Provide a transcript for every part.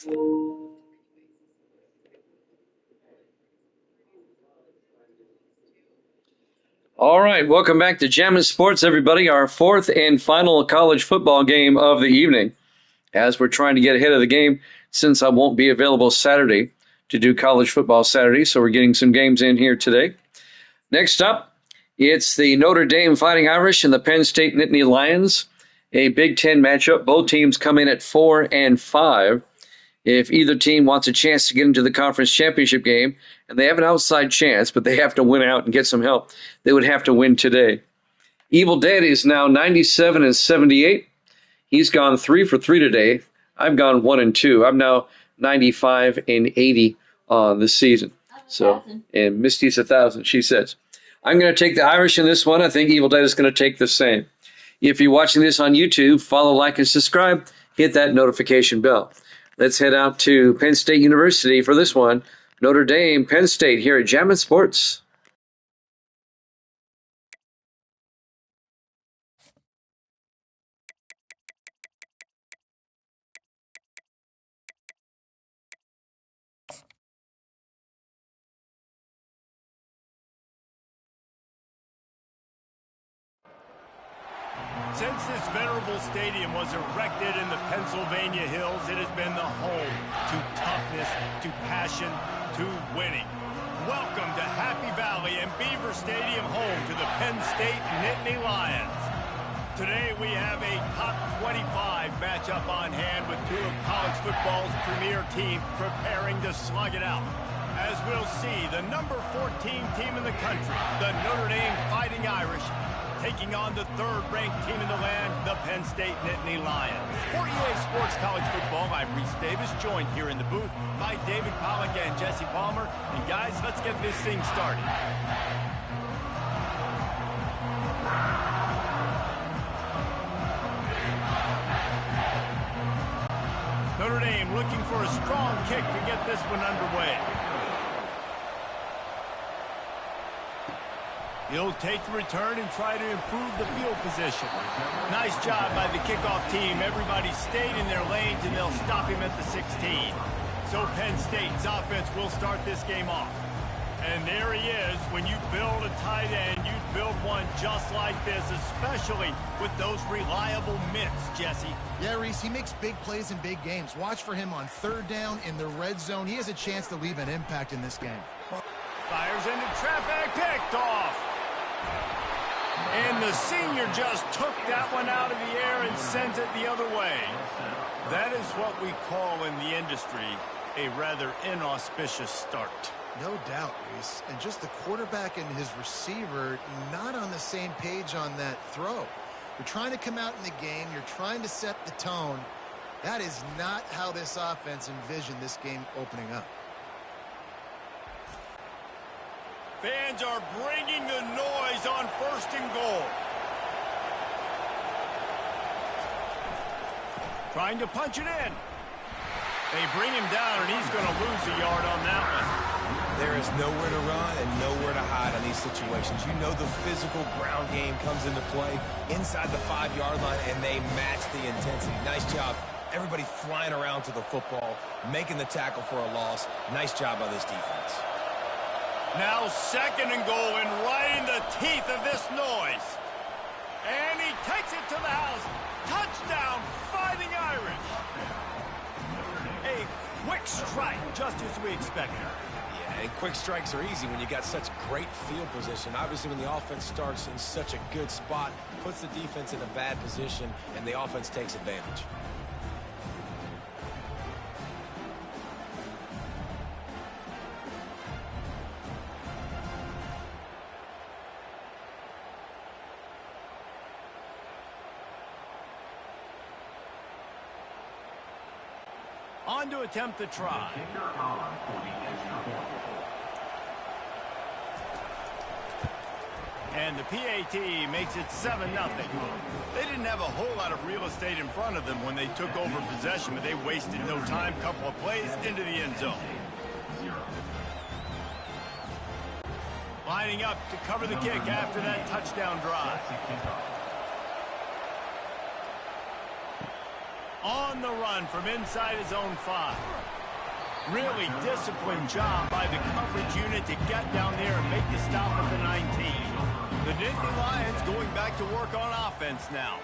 All right, welcome back to Jammin' Sports, everybody. Our fourth and final college football game of the evening. As we're trying to get ahead of the game, since I won't be available Saturday to do college football Saturday, so we're getting some games in here today. Next up, it's the Notre Dame Fighting Irish and the Penn State Nittany Lions, a Big Ten matchup. Both teams come in at 4-5. If either team wants a chance to get into the conference championship game, and they have an outside chance, but they have to win out and get some help, they would have to win today. Evil Dead is now 97-78. He's gone 3 for 3 today. I've gone 1 and 2. I'm now 95-80 on the season. So, and Misty's 1,000, she says. I'm going to take the Irish in this one. I think Evil Dead is going to take the same. If you're watching this on YouTube, follow, like, and subscribe. Hit that notification bell. Let's head out to Penn State University for this one. Notre Dame, Penn State here at Jammin' Sports. Since this venerable stadium was erected in the Pennsylvania Hills, it has been the home to toughness, to passion, to winning. Welcome to Happy Valley and Beaver Stadium, home to the Penn State Nittany Lions. Today we have a top 25 matchup on hand with two of college football's premier teams preparing to slug it out. As we'll see, the number 14 team in the country, the Notre Dame Fighting Irish, taking on the third-ranked team in the land, the Penn State Nittany Lions. For EA Sports College Football, I'm Reese Davis, joined here in the booth by David Pollack and Jesse Palmer. And guys, let's get this thing started. Notre Dame looking for a strong kick to get this one underway. He'll take the return and try to improve the field position. Nice job by the kickoff team. Everybody stayed in their lanes, and they'll stop him at the 16. So Penn State's offense will start this game off. And there he is. When you build a tight end, you build one just like this, especially with those reliable mitts, Jesse. Yeah, Reese, he makes big plays in big games. Watch for him on third down in the red zone. He has a chance to leave an impact in this game. Fires into traffic, picked off. And the senior just took that one out of the air and sent it the other way. That is what we call in the industry a rather inauspicious start. No doubt, Reese. And just the quarterback and his receiver not on the same page on that throw. You're trying to come out in the game. You're trying to set the tone. That is not how this offense envisioned this game opening up. Fans are bringing the noise on 1st and goal. Trying to punch it in. They bring him down, and he's going to lose a yard on that one. There is nowhere to run and nowhere to hide in these situations. You know the physical ground game comes into play inside the 5-yard line, and they match the intensity. Nice job. Everybody flying around to the football, making the tackle for a loss. Nice job by this defense. Now 2nd and goal, and right in the teeth of this noise. And he takes it to the house. Touchdown, Fighting Irish. A quick strike, just as we expected. Yeah, and quick strikes are easy when you got such great field position. Obviously, when the offense starts in such a good spot, puts the defense in a bad position, and the offense takes advantage. On to attempt the try. And the PAT makes it 7-0. They didn't have a whole lot of real estate in front of them when they took over possession, but they wasted no time. Couple of plays into the end zone. Lining up to cover the kick after that touchdown drive. On the run from inside his own 5. Really disciplined job by the coverage unit to get down there and make the stop at the 19. The Nittany Lions going back to work on offense now.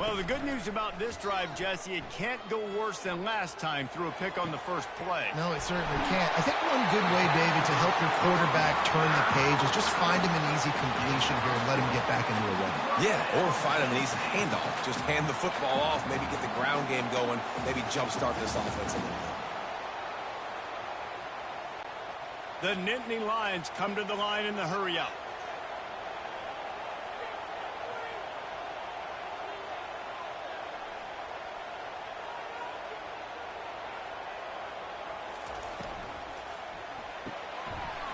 Well, the good news about this drive, Jesse, it can't go worse than last time through a pick on the first play. No, it certainly can't. I think one good way, David, to help your quarterback turn the page is just find him an easy completion here and let him get back into a run. Yeah, or find him an easy handoff. Just hand the football off, maybe get the ground game going, maybe jumpstart this offense a little bit. The Nittany Lions come to the line in the hurry-up.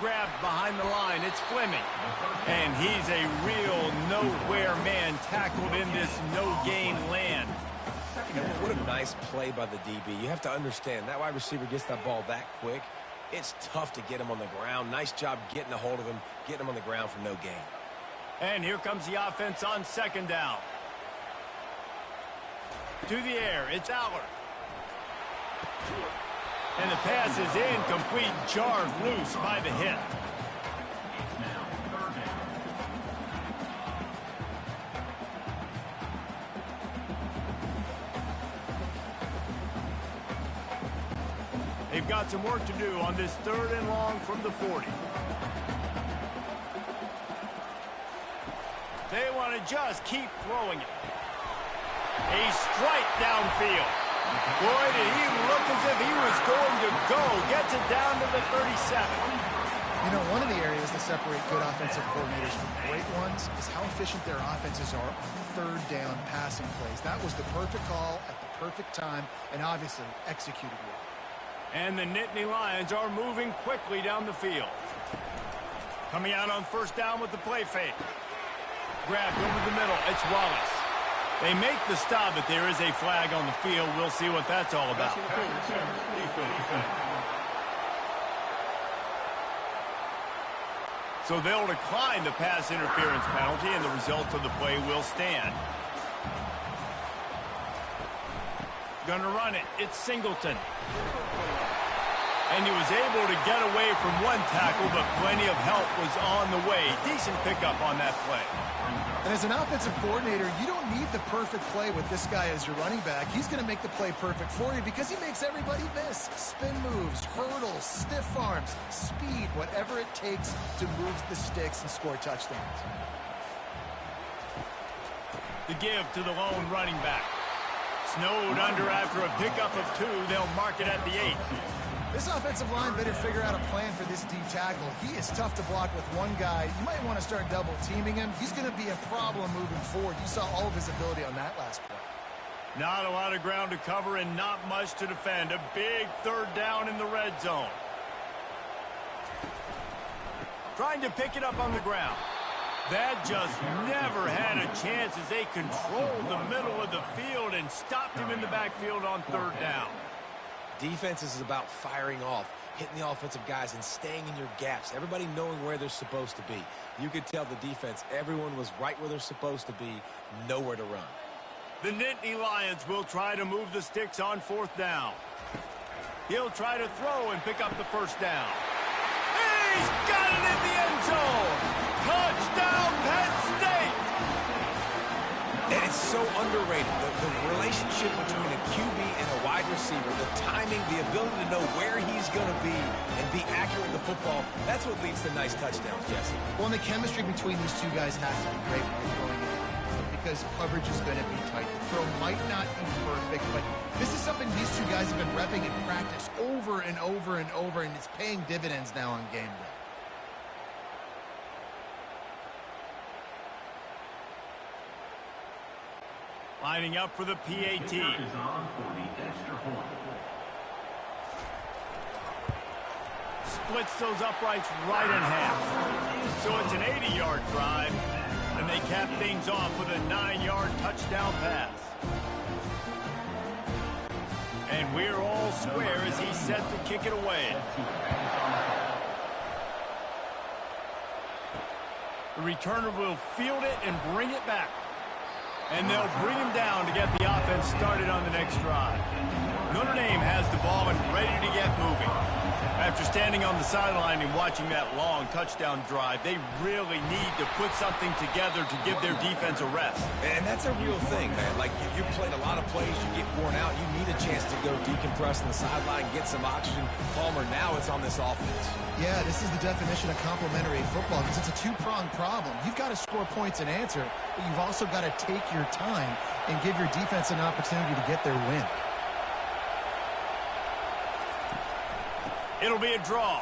Grabbed behind the line, it's Fleming. And he's a real nowhere man tackled in this no-gain land. You know, what a nice play by the DB. You have to understand, that wide receiver gets that ball that quick. It's tough to get him on the ground. Nice job getting a hold of him, getting him on the ground for no gain. And here comes the offense on second down. To the air, it's Aller. And the pass is incomplete, jarred loose by the hit. They've got some work to do on this 3rd and long from the 40. They want to just keep throwing it. A strike downfield. Boy, did he look as if he was going to go. Gets it down to the 37. You know, one of the areas that separate good offensive coordinators from great ones is how efficient their offenses are on 3rd down passing plays. That was the perfect call at the perfect time and obviously executed well. And the Nittany Lions are moving quickly down the field. Coming out on 1st down with the play fake. Grabbed over the middle. It's Wallace. They make the stop, but there is a flag on the field. We'll see what that's all about. So they'll decline the pass interference penalty, and the results of the play will stand. Gonna run it. It's Singleton. And he was able to get away from one tackle, but plenty of help was on the way. Decent pickup on that play. And as an offensive coordinator, you don't need the perfect play with this guy as your running back. He's going to make the play perfect for you because he makes everybody miss. Spin moves, hurdles, stiff arms, speed, whatever it takes to move the sticks and score touchdowns. The give to the lone running back. Snowed under after a pickup of 2. They'll mark it at the 8. This offensive line better figure out a plan for this D tackle. He is tough to block with one guy. You might want to start double teaming him. He's going to be a problem moving forward. You saw all of his ability on that last play. Not a lot of ground to cover and not much to defend. A big 3rd down in the red zone. Trying to pick it up on the ground. That just never had a chance as they controlled the middle of the field and stopped him in the backfield on 3rd down. Defense is about firing off, hitting the offensive guys, and staying in your gaps. Everybody knowing where they're supposed to be. You could tell the defense, everyone was right where they're supposed to be, nowhere to run. The Nittany Lions will try to move the sticks on 4th down. He'll try to throw and pick up the 1st down. He's got it in the end zone! Touchdown, Penn State! And it's so underrated. The relationship between a QB and a wide receiver, the timing, the ability to know where he's going to be and be accurate with the football, that's what leads to nice touchdowns, Jesse. Well, and the chemistry between these two guys has to be great when you're throwing it because coverage is going to be tight. The throw might not be perfect, but this is something these two guys have been repping in practice over and over and over, and it's paying dividends now on game day. Lining up for the PAT. Splits those uprights right in half. So it's an 80-yard drive, and they cap things off with a 9-yard touchdown pass. And we're all square as he's set to kick it away. The returner will field it and bring it back. And they'll bring him down to get the offense started on the next drive. Notre Dame has the ball and ready to get moving. After standing on the sideline and watching that long touchdown drive, they really need to put something together to give their defense a rest. And that's a real thing, man. Like, you played a lot of plays, you get worn out, you need a chance to go decompress on the sideline, get some oxygen. Palmer, now it's on this offense. Yeah, this is the definition of complementary football because it's a two-pronged problem. You've got to score points and answer, but you've also got to take your time and give your defense an opportunity to get their win. It'll be a draw.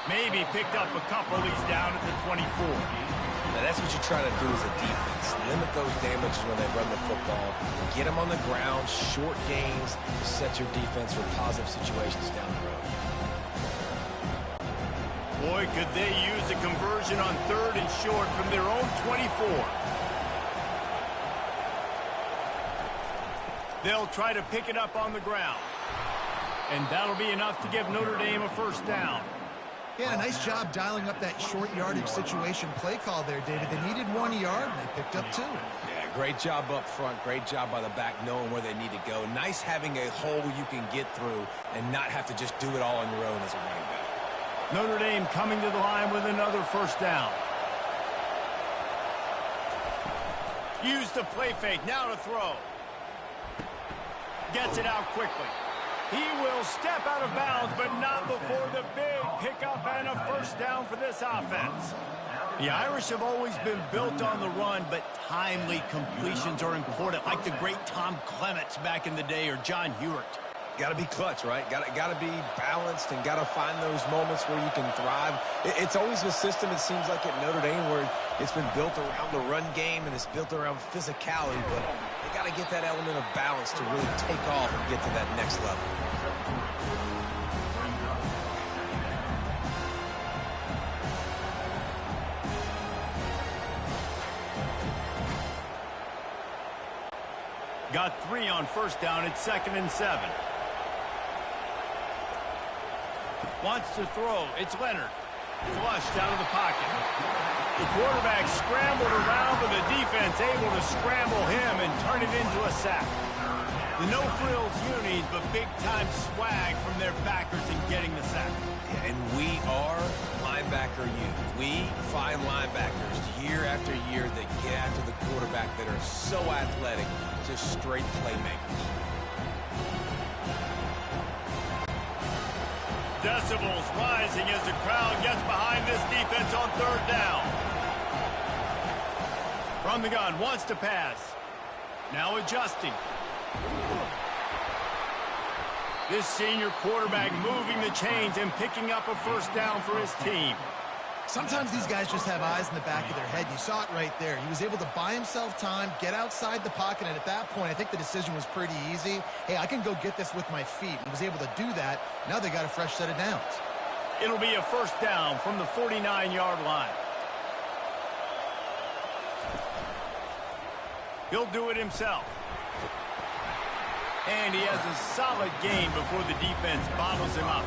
Maybe picked up a couple. He's down at the 24. Now that's what you try to do as a defense. Limit those damages when they run the football. Get them on the ground, short gains, set your defense for positive situations down the road. Boy, could they use a conversion on 3rd and short from their own 24. They'll try to pick it up on the ground. And that'll be enough to give Notre Dame a first down. Yeah, nice job dialing up that short yardage situation play call there, David. They needed 1 yard, and they picked up 2. Yeah, great job up front. Great job by the back knowing where they need to go. Nice having a hole you can get through and not have to just do it all on your own as a running back. Notre Dame coming to the line with another first down. Use the play fake. Now to throw. Gets it out quickly. He will step out of bounds, but not before the big pickup and a first down for this offense. The Irish have always been built on the run, but timely completions are important, like the great Tom Clements back in the day or John Hewart. Got to be clutch, right? Got to be balanced and got to find those moments where you can thrive. It's always a system, it seems like, at Notre Dame where it's been built around the run game and it's built around physicality, but they got to get that element of balance to really take off and get to that next level. Got 3 on first down. It's 2nd and 7. Wants to throw. It's Leonard. Flushed out of the pocket. The quarterback scrambled around, but the defense able to scramble him and turn it into a sack. The no-frills unis, but big-time swag from their backers in getting the sack. And we are linebacker youth. We find linebackers year after year that get after the quarterback that are so athletic, just straight playmakers. Decibels rising as the crowd gets behind this defense on 3rd down. From the gun, wants to pass. Now adjusting. This senior quarterback moving the chains and picking up a first down for his team. Sometimes these guys just have eyes in the back of their head. You saw it right there. He was able to buy himself time, get outside the pocket, and at that point, I think the decision was pretty easy. Hey, I can go get this with my feet. He was able to do that. Now they got a fresh set of downs. It'll be a first down from the 49-yard line. He'll do it himself. And he has a solid gain before the defense bottles him up.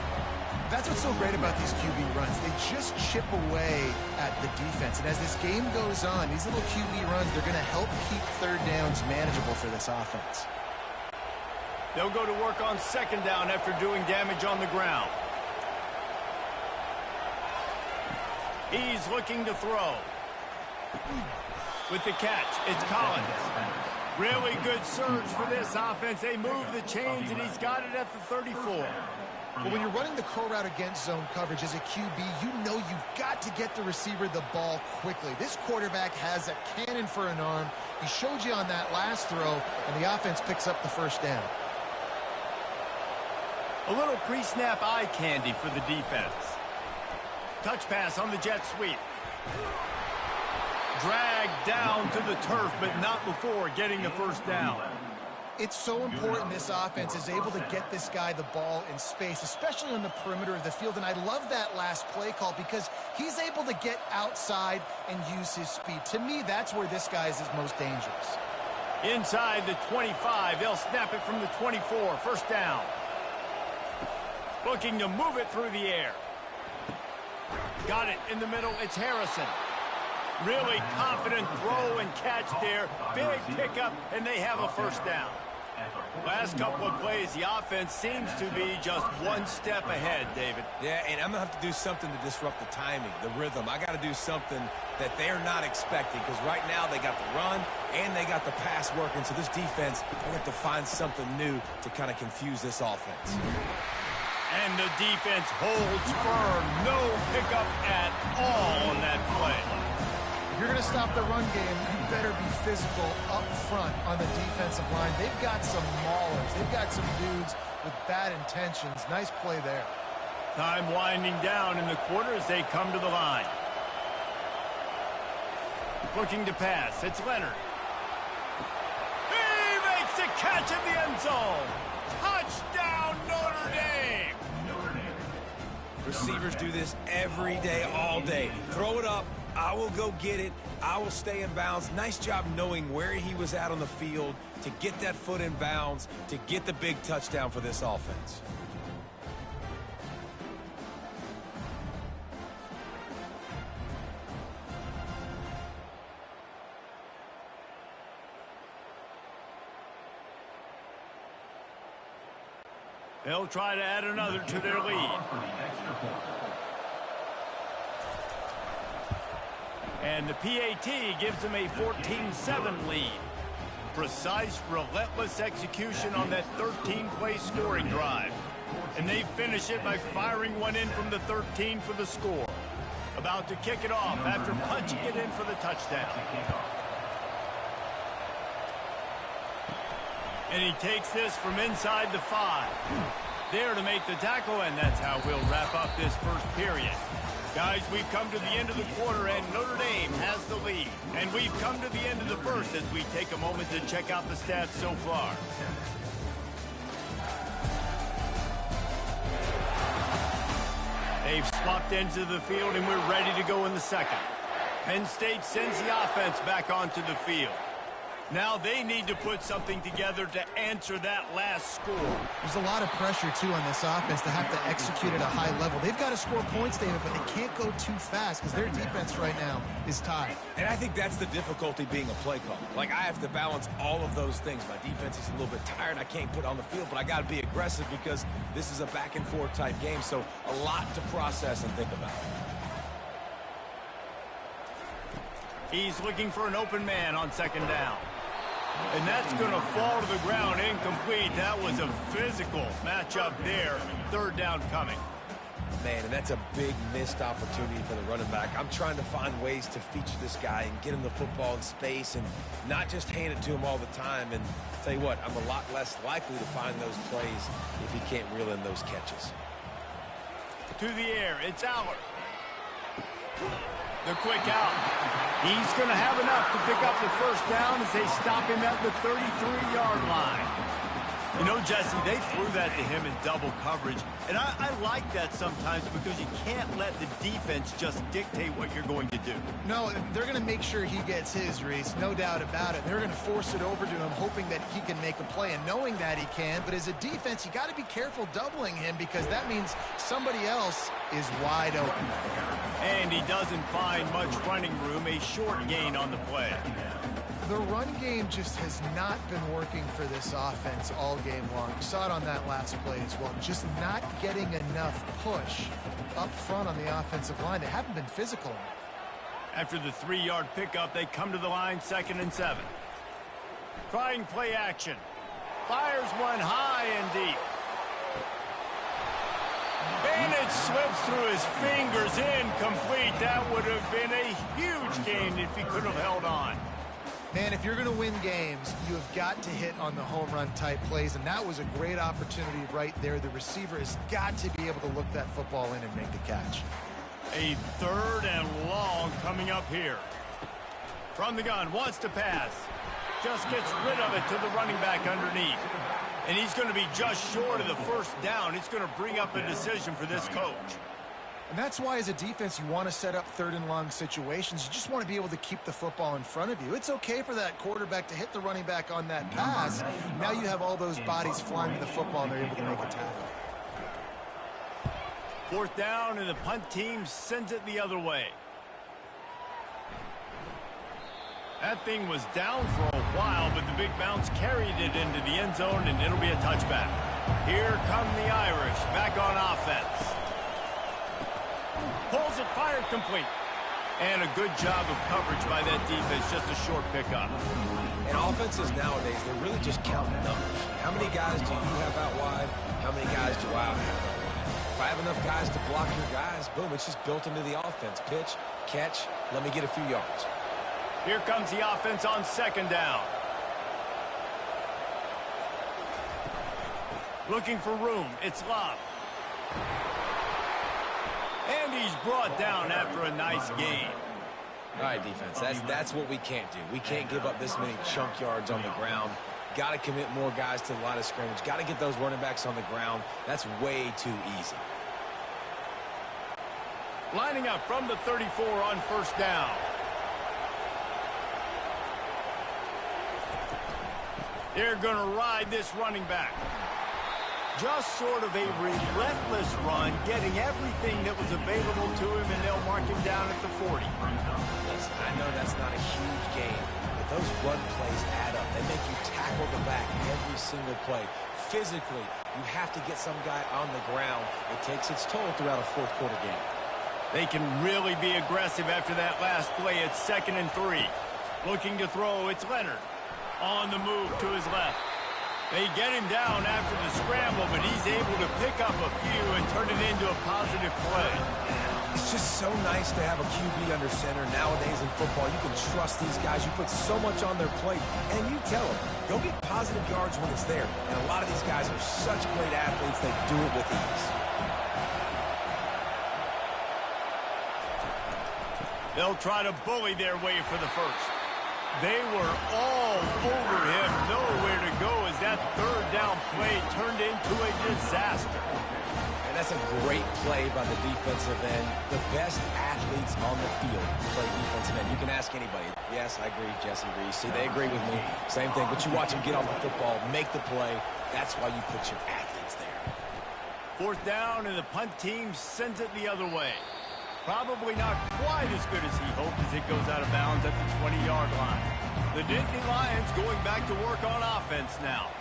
That's what's so great about these QB runs. They just chip away at the defense. And as this game goes on, these little QB runs, they're going to help keep 3rd downs manageable for this offense. They'll go to work on 2nd down after doing damage on the ground. He's looking to throw. With the catch, it's Collins. Really good surge for this offense. They move the chains, and he's got it at the 34. But when you're running the curl route against zone coverage as a QB, you know you've got to get the receiver the ball quickly. This quarterback has a cannon for an arm. He showed you on that last throw, and the offense picks up the first down. A little pre-snap eye candy for the defense. Touch pass on the jet sweep. Dragged down to the turf, but not before getting the first down. It's so important this offense is able to get this guy the ball in space, especially on the perimeter of the field. And I love that last play call because he's able to get outside and use his speed. To me, that's where this guy is his most dangerous. Inside the 25, they'll snap it from the 24. First down. Looking to move it through the air. Got it in the middle. It's Harrison. Really confident throw and catch there. Big pickup, and they have a first down. Last couple of plays, the offense seems to be just one step ahead, David. Yeah, and I'm going to have to do something to disrupt the timing, the rhythm. I got to do something that they're not expecting, because right now they got the run and they got the pass working. So this defense, they're going to have to find something new to kind of confuse this offense. And the defense holds firm. No pickup at all on that play. If you're going to stop the run game, you better be physical up front on the defensive line. They've got some maulers. They've got some dudes with bad intentions. Nice play there. Time winding down in the quarter as they come to the line. Looking to pass. It's Leonard. He makes the catch in the end zone. Touchdown, Notre Dame. Receivers do this every day, all day. Throw it up. I will go get it. I will stay in bounds. Nice job knowing where he was at on the field to get that foot in bounds, to get the big touchdown for this offense. They'll try to add another to their lead. And the PAT gives them a 14-7 lead. Precise, relentless execution on that 13-play scoring drive. And they finish it by firing one in from the 13 for the score. About to kick it off after punching it in for the touchdown. And he takes this from inside the 5. There to make the tackle, and that's how we'll wrap up this first period. Guys, we've come to the end of the quarter, and Notre Dame has the lead. And we've come to the end of the first as we take a moment to check out the stats so far. They've swapped ends of the field, and we're ready to go in the second. Penn State sends the offense back onto the field. Now they need to put something together to answer that last score. There's a lot of pressure, too, on this offense to have to execute at a high level. They've got to score points, David, but they can't go too fast because their defense right now is tied. And I think that's the difficulty being a play call. Like, I have to balance all of those things. My defense is a little bit tired. I can't put on the field, but I got to be aggressive because this is a back-and-forth type game, so a lot to process and think about. He's looking for an open man on second down. And that's going to fall to the ground incomplete. That was a physical matchup there. Third down coming. Man, and that's a big missed opportunity for the running back. I'm trying to find ways to feature this guy and get him the football in space and not just hand it to him all the time. And tell you what, I'm a lot less likely to find those plays if he can't reel in those catches. To the air, it's Aller. The quick out. He's going to have enough to pick up the first down as they stop him at the 33-yard line. You know, Jesse, they threw that to him in double coverage, and I like that sometimes because you can't let the defense just dictate what you're going to do. No, they're going to make sure he gets his, Reese, no doubt about it. They're going to force it over to him, hoping that he can make a play, and knowing that he can. But as a defense, you got to be careful doubling him because that means somebody else is wide open. And he doesn't find much running room, a short gain on the play. The run game just has not been working for this offense all game long. You saw it on that last play as well. Just not getting enough push up front on the offensive line. They haven't been physical. After the 3-yard pickup, they come to the line 2nd and 7. Trying play action. Fires one high and deep. And it slips through his fingers, incomplete. That would have been a huge gain if he could have held on. Man, if you're going to win games, you have got to hit on the home run type plays, and that was a great opportunity right there. The receiver has got to be able to look that football in and make the catch. A 3rd and long coming up here. From the gun, wants to pass. Just gets rid of it to the running back underneath. And he's going to be just short of the first down. It's going to bring up a decision for this coach. And that's why, as a defense, you want to set up 3rd and long situations. You just want to be able to keep the football in front of you. It's okay for that quarterback to hit the running back on that pass. Now you have all those bodies flying to the football, and they're able to make a tackle. 4th down, and the punt team sends it the other way. That thing was down for a while, but the big bounce carried it into the end zone, and it'll be a touchback. Here come the Irish, back on offense. Pulls it, fired complete. And a good job of coverage by that defense, just a short pickup. And offenses nowadays, they're really just counting numbers. How many guys do you have out wide? How many guys do I have out wide? If I have enough guys to block your guys, boom, it's just built into the offense. Pitch, catch, let me get a few yards. Here comes the offense on second down. Looking for room. It's Love. And he's brought down after a nice gain. All right, defense, that's what we can't do. We can't give up this many chunk yards on the ground. Got to commit more guys to the line of scrimmage. Got to get those running backs on the ground. That's way too easy. Lining up from the 34 on first down. They're going to ride this running back. Just sort of a relentless run, getting everything that was available to him, and they'll mark him down at the 40. Listen, I know that's not a huge game, but those run plays add up. They make you tackle the back every single play. Physically, you have to get some guy on the ground. It takes its toll throughout a fourth quarter game. They can really be aggressive after that last play. It's 2nd and 3. Looking to throw, it's Leonard. On the move to his left. They get him down after the scramble, but he's able to pick up a few and turn it into a positive play. It's just so nice to have a QB under center. Nowadays in football, you can trust these guys. You put so much on their plate, and you tell them, go get positive yards when it's there. And a lot of these guys are such great athletes, they do it with ease. They'll try to bully their way for the first. They were all over him, nowhere to go as that third down play turned into a disaster. And that's a great play by the defensive end. The best athletes on the field play defensive end. You can ask anybody. Yes, I agree, Jesse Reese. See, they agree with me. Same thing, but you watch them get off the football, make the play. That's why you put your athletes there. 4th down, and the punt team sends it the other way. Probably not quite as good as he hoped as it goes out of bounds at the 20-yard line. The Nittany Lions going back to work on offense now.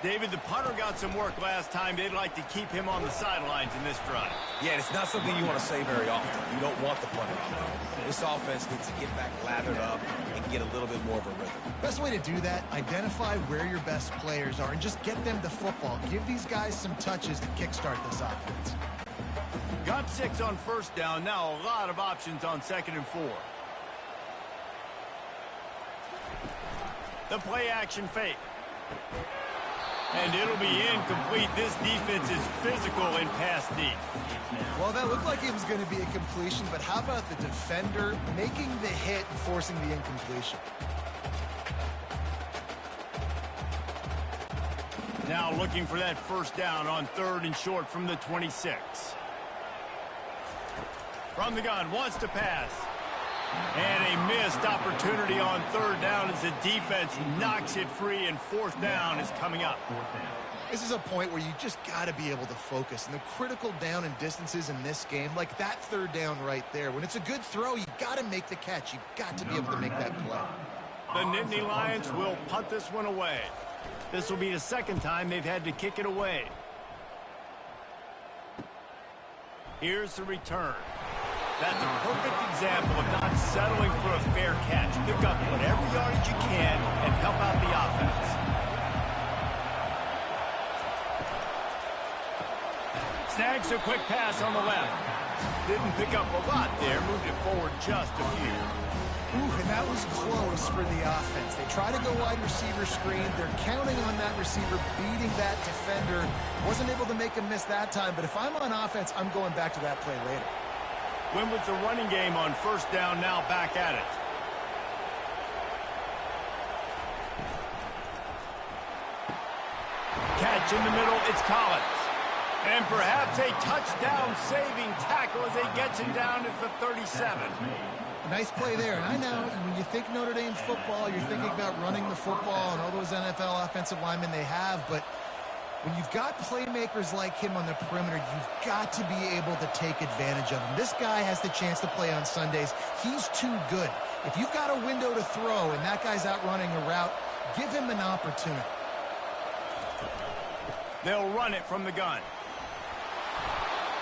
David, the punter got some work last time. They'd like to keep him on the sidelines in this drive. Yeah, it's not something you want to say very often. You don't want the punter out there. This offense needs to get back lathered up and get a little bit more of a rhythm. Best way to do that, identify where your best players are and just get them the football. Give these guys some touches to kickstart this offense. Got 6 on first down. Now a lot of options on 2nd and 4. The play action fake. And it'll be incomplete. This defense is physical in pass deep. Well, that looked like it was going to be a completion, but how about the defender making the hit and forcing the incompletion? Now looking for that first down on 3rd and short from the 26. From the gun, wants to pass. And a missed opportunity on 3rd down as the defense knocks it free, and 4th down is coming up. This is a point where you just got to be able to focus. And the critical down and distances in this game, like that 3rd down right there, when it's a good throw, you got to make the catch. You've got to be able to make that play. The Nittany Lions will punt this one away. This will be the 2nd time they've had to kick it away. Here's the return. That's a perfect example of not settling for a fair catch. Pick up whatever yardage you can and help out the offense. Snags a quick pass on the left. Didn't pick up a lot there. Moved it forward just a few. Ooh, and that was close for the offense. They try to go wide receiver screen. They're counting on that receiver beating that defender. Wasn't able to make him miss that time, but if I'm on offense, I'm going back to that play later. Went with the running game on first down, now back at it. Catch in the middle, it's Collins. And perhaps a touchdown-saving tackle as he gets him down at the 37. Nice play there. And I know when you think Notre Dame football, you're thinking about running the football and all those NFL offensive linemen they have, but when you've got playmakers like him on the perimeter, you've got to be able to take advantage of him. This guy has the chance to play on Sundays. He's too good. If you've got a window to throw and that guy's out running a route, give him an opportunity. They'll run it from the gun.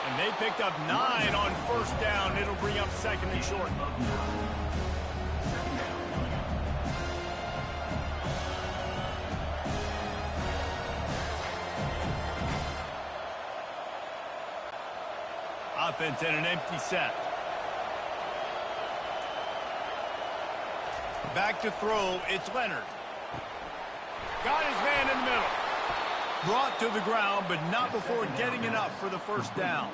And they picked up 9 on first down. It'll bring up second and short. Offense in an empty set. Back to throw, it's Leonard. Got his man in the middle. Brought to the ground, but not before getting enough for the first down.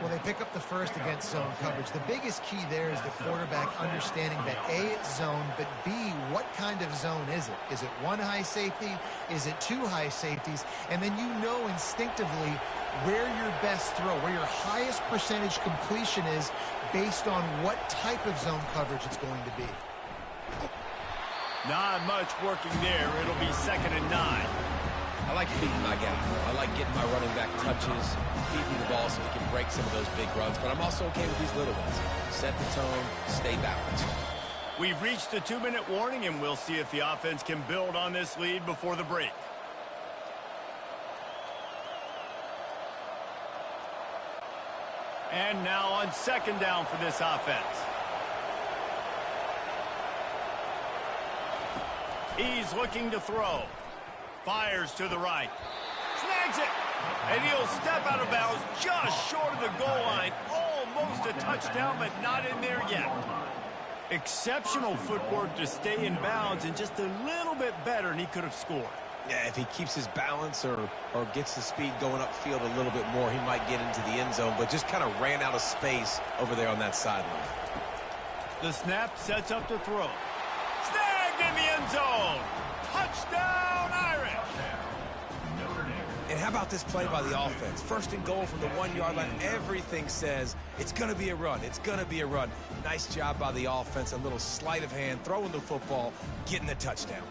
Well, they pick up the first against zone coverage. The biggest key there is the quarterback understanding that A, it's zone, but B, what kind of zone is it? Is it one high safety? Is it two high safeties? And then you know instinctively where your best throw, where your highest percentage completion is based on what type of zone coverage it's going to be. Not much working there. It'll be second and 9. I like feeding my guy. I like getting my running back touches, feeding the ball so he can break some of those big runs, but I'm also okay with these little ones. Set the tone, stay balanced. We've reached the 2-minute warning, and we'll see if the offense can build on this lead before the break. And now on second down for this offense. He's looking to throw. Fires to the right. Snags it. And he'll step out of bounds just short of the goal line. Almost a touchdown, but not in there yet. Exceptional footwork to stay in bounds, and just a little bit better, and he could have scored. Yeah, if he keeps his balance or gets the speed going upfield a little bit more, he might get into the end zone, but just kind of ran out of space over there on that sideline. The snap sets up to throw. Snagged in the end zone. Touchdown, Irish. And how about this play by the offense? First and goal from the 1-yard line. Everything says it's going to be a run. It's going to be a run. Nice job by the offense. A little sleight of hand, throwing the football, getting the touchdown.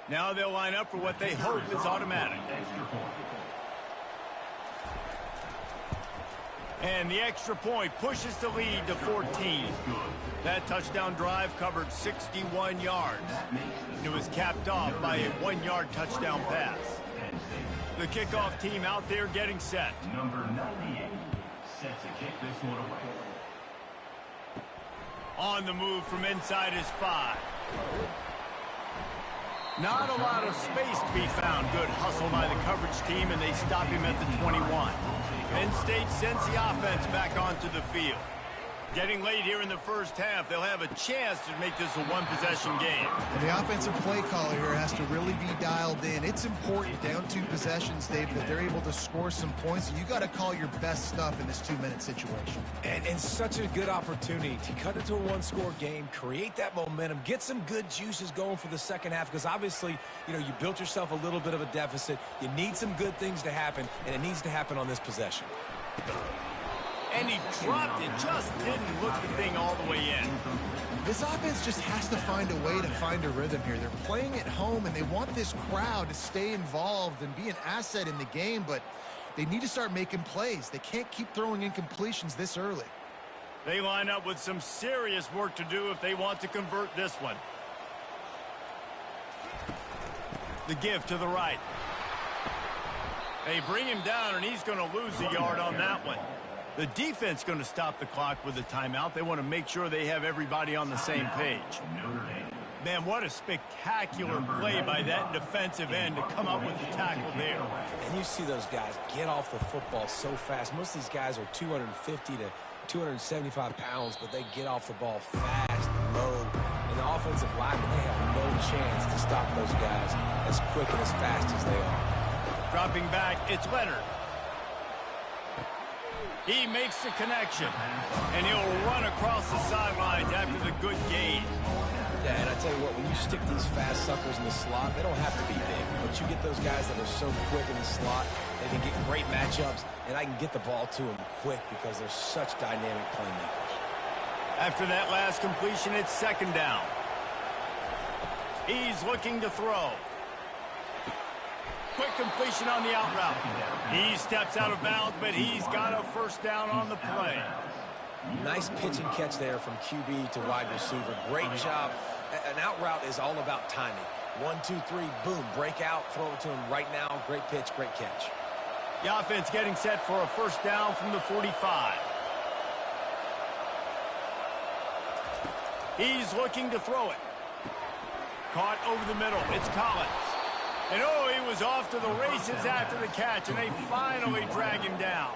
Now they'll line up for what they hope is automatic. And the extra point pushes the lead to 14. That touchdown drive covered 61 yards. It was capped off by a 1-yard touchdown pass. The kickoff team out there getting set. Number 98 set to kick this one away. On the move from inside his 5. Not a lot of space to be found. Good hustle by the coverage team, and they stop him at the 21. Penn State sends the offense back onto the field. Getting late here in the first half, they'll have a chance to make this a one-possession game. And the offensive play caller here has to really be dialed in. It's important down 2 possessions, Dave, that they're able to score some points. You got to call your best stuff in this 2-minute situation. And such a good opportunity to cut into a 1-score game, create that momentum, get some good juices going for the second half, because obviously, you built yourself a little bit of a deficit. You need some good things to happen, and it needs to happen on this possession. And he dropped it, just didn't look the thing all the way in. This offense just has to find a way to find a rhythm here. They're playing at home, and they want this crowd to stay involved and be an asset in the game, but they need to start making plays. They can't keep throwing incompletions this early. They line up with some serious work to do if they want to convert this one. The give to the right. They bring him down, and he's going to lose a yard on that one. The defense going to stop the clock with a timeout. They want to make sure they have everybody on the same page. Man, what a spectacular play by that defensive end to come up with the tackle there. And you see those guys get off the football so fast. Most of these guys are 250 to 275 pounds, but they get off the ball fast and low. And the offensive linemen, they have no chance to stop those guys as quick and as fast as they are. Dropping back, it's Leonard. He makes the connection, and he'll run across the sidelines after the good gain. Yeah, and I tell you what, when you stick these fast suckers in the slot, they don't have to be big. But you get those guys that are so quick in the slot, they can get great matchups, and I can get the ball to them quick because they're such dynamic playmakers. After that last completion, it's second down. He's looking to throw. Quick completion on the out route. He steps out of bounds, but he's got a first down on the play. Nice pitch and catch there from QB to wide receiver. Great job. An out route is all about timing. 1, 2, 3, boom, break out, throw it to him right now. Great pitch, great catch. The offense getting set for a first down from the 45. He's looking to throw it. Caught over the middle. It's Collins. And oh, he was off to the races after the catch, and they finally drag him down.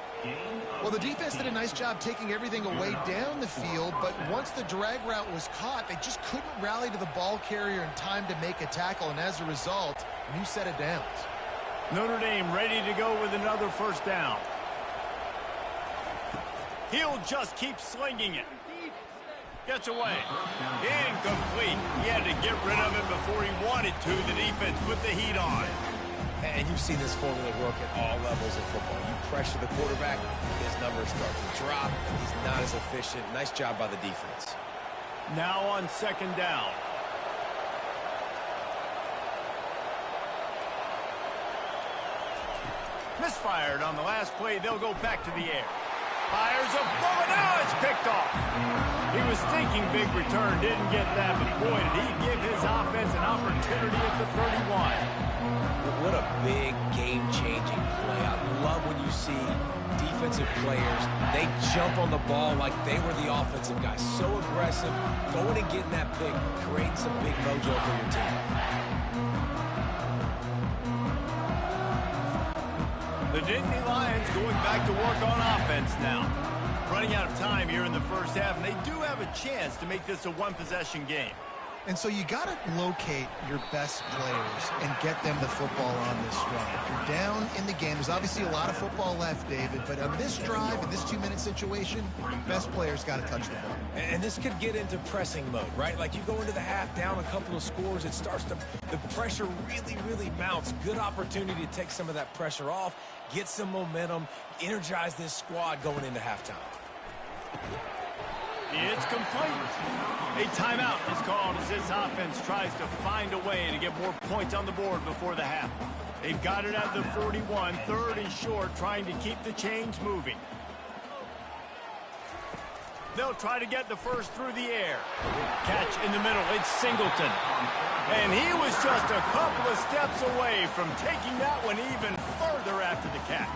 Well, the defense did a nice job taking everything away down the field, but once the drag route was caught, they just couldn't rally to the ball carrier in time to make a tackle, and as a result, new set of downs. Notre Dame ready to go with another first down. He'll just keep slinging it. Gets away. Incomplete. He had to get rid of it before he wanted to. The defense put the heat on. And you've seen this formula work at all levels of football. You pressure the quarterback, his numbers start to drop. He's not as efficient. Nice job by the defense. Now on second down. Misfired on the last play. They'll go back to the air. Fires a bullet. Now it's picked off. He was thinking big return. Didn't get that, but boy, did he give his offense an opportunity at the 31. What a big game-changing play. I love when you see defensive players, they jump on the ball like they were the offensive guys. So aggressive, going and getting that pick, creating some big mojo for your team. The Nittany Lions going back to work on offense now. Running out of time here in the first half, and they do have a chance to make this a one-possession game. And so you got to locate your best players and get them the football on this run. If you're down in the game, there's obviously a lot of football left, David, but on this drive, in this 2-minute situation, best players got to touch the ball. And this could get into pressing mode, right? Like you go into the half down a couple of scores, it starts to, the pressure really mounts. Good opportunity to take some of that pressure off, get some momentum, energize this squad going into halftime. It's complete. A timeout is called as this offense tries to find a way to get more points on the board before the half. They've got it at the 41, third and short, trying to keep the chains moving. They'll try to get the first through the air. Catch in the middle, it's Singleton. And he was just a couple of steps away from taking that one even further after the catch.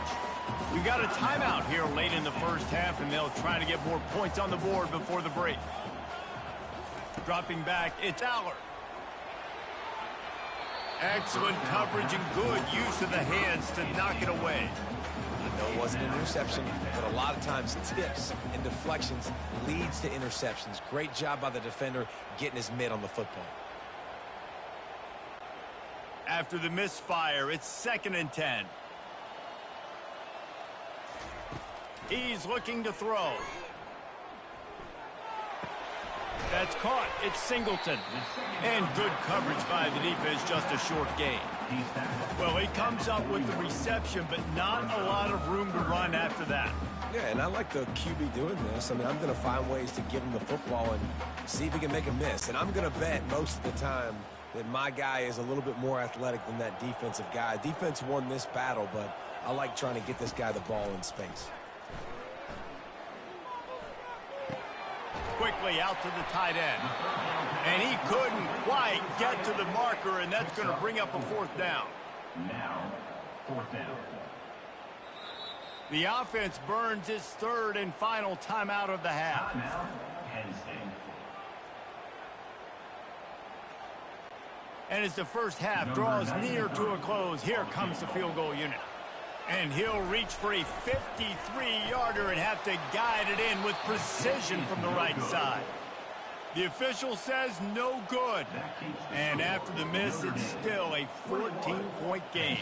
We've got a timeout here late in the first half, and they'll try to get more points on the board before the break. Dropping back, it's Allard. Excellent coverage and good use of the hands to knock it away. I know it wasn't an interception, but a lot of times tips and deflections leads to interceptions. Great job by the defender getting his mitt on the football. After the misfire, it's 2nd and 10. He's looking to throw. That's caught. It's Singleton. And good coverage by the defense, just a short gain. Well, he comes up with the reception, but not a lot of room to run after that. Yeah, and I like the QB doing this. I mean, I'm going to find ways to give him the football and see if he can make a miss. And I'm going to bet most of the time that my guy is a little bit more athletic than that defensive guy. Defense won this battle, but I like trying to get this guy the ball in space. Quickly out to the tight end. And he couldn't quite get to the marker, and that's going to bring up a 4th down. Now, 4th down. The offense burns its 3rd and final timeout of the half. Timeout, Penn State. And as the first half draws near to a close, here comes the field goal unit. And he'll reach for a 53-yarder and have to guide it in with precision from the right side. The official says no good. And after the miss, it's still a 14-point game.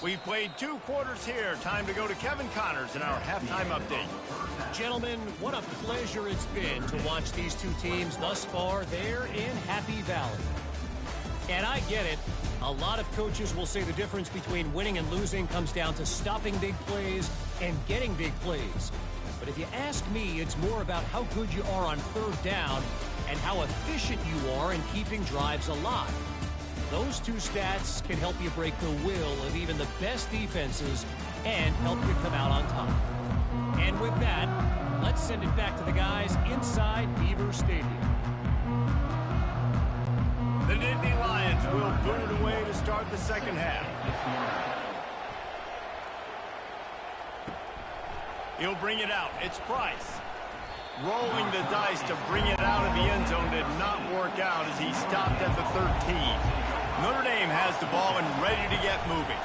We've played 2 quarters here. Time to go to Kevin Connors in our halftime update. Gentlemen, what a pleasure it's been to watch these two teams thus far there in Happy Valley. And I get it. A lot of coaches will say the difference between winning and losing comes down to stopping big plays and getting big plays. But if you ask me, it's more about how good you are on third down and how efficient you are in keeping drives alive. Those two stats can help you break the will of even the best defenses and help you come out on top. And with that, let's send it back to the guys inside Beaver Stadium. The Nittany Lions will put it away to start the second half. He'll bring it out. It's Price. Rolling the dice to bring it out of the end zone did not work out as he stopped at the 13. Notre Dame has the ball and ready to get moving.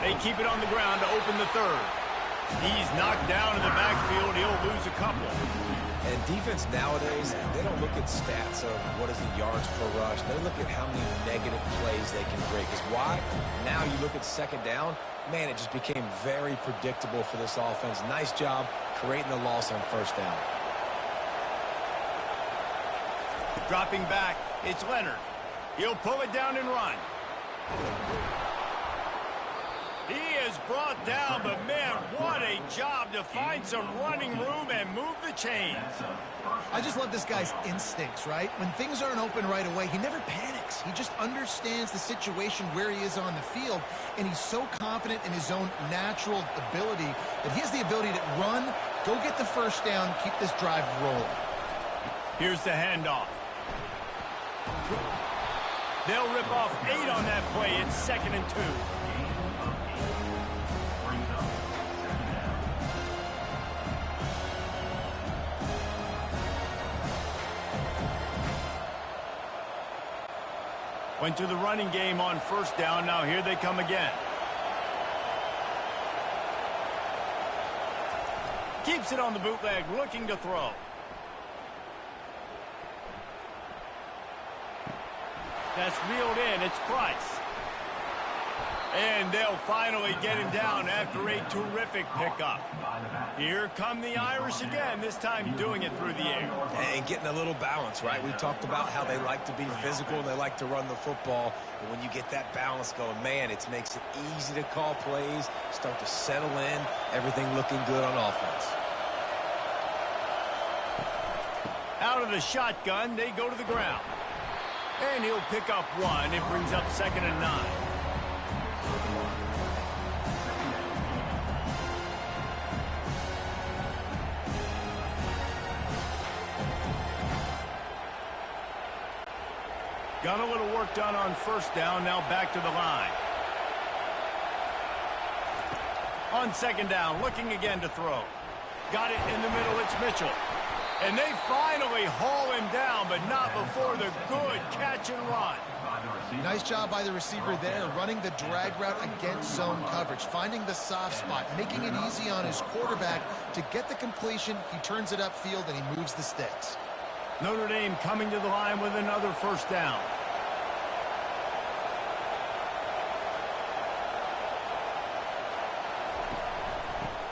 They keep it on the ground to open the third. He's knocked down in the backfield. He'll lose a couple. And defense nowadays, they don't look at stats of what is the yards per rush. They look at how many negative plays they can break. Because why? Now you look at second down, man, it just became very predictable for this offense. Nice job creating the loss on first down. Dropping back, it's Leonard. He'll pull it down and run. He is brought down, but man, what a job to find some running room and move the chains. I just love this guy's instincts, right? When things aren't open right away, he never panics. He just understands the situation where he is on the field, and he's so confident in his own natural ability that he has the ability to run, go get the first down, keep this drive rolling. Here's the handoff. They'll rip off 8 on that play. It's 2nd and 2. Went to the running game on first down. Now here they come again. Keeps it on the bootleg, looking to throw. That's reeled in. It's Price. And they'll finally get him down after a terrific pickup. Here come the Irish again, this time doing it through the air. And getting a little balance, right? We talked about how they like to be physical and they like to run the football. And when you get that balance going, man, it makes it easy to call plays, start to settle in, everything looking good on offense. Out of the shotgun, they go to the ground. And he'll pick up 1. It brings up 2nd and 9. Got a little work done on first down. Now back to the line. On second down, looking again to throw. Got it in the middle. It's Mitchell. And they finally haul him down, but not before the good catch and run. Nice job by the receiver there, running the drag route against zone coverage, finding the soft spot, making it easy on his quarterback to get the completion. He turns it upfield, and he moves the sticks. Notre Dame coming to the line with another first down.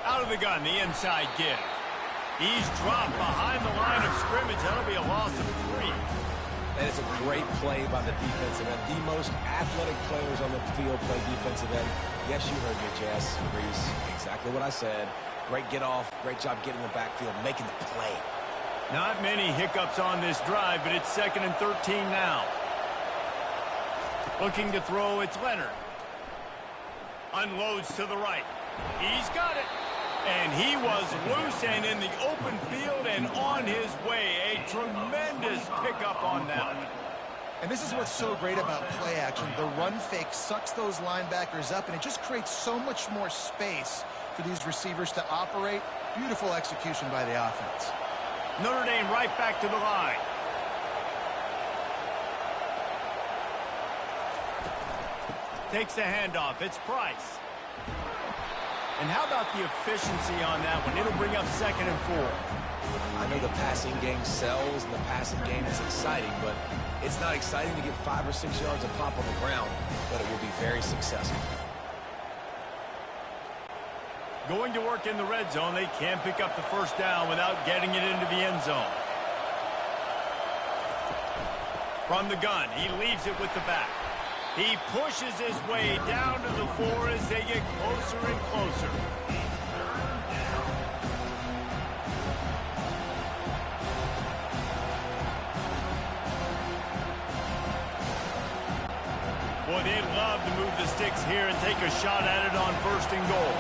Out of the gun, the inside give. He's dropped behind the line of scrimmage. That'll be a loss of 3. And it's a great play by the defensive end. The most athletic players on the field play defensive end. Yes, you heard me, Jess, Reese. Exactly what I said. Great get off. Great job getting in the backfield, making the play. Not many hiccups on this drive, but it's 2nd and 13 now. Looking to throw, it's Leonard. Unloads to the right. He's got it. And he was loose and in the open field and on his way. A tremendous pickup on that one. And this is what's so great about play action. The run fake sucks those linebackers up, and it just creates so much more space for these receivers to operate. Beautiful execution by the offense. Notre Dame right back to the line. Takes the handoff. It's Price. And how about the efficiency on that one? It'll bring up 2nd and 4. I know the passing game sells and the passing game is exciting, but it's not exciting to get 5 or 6 yards of pop on the ground, but it will be very successful. Going to work in the red zone, they can't pick up the first down without getting it into the end zone. From the gun, he leaves it with the back. He pushes his way down to the 4 as they get closer and closer. Boy, they'd love to move the sticks here and take a shot at it on 1st and goal.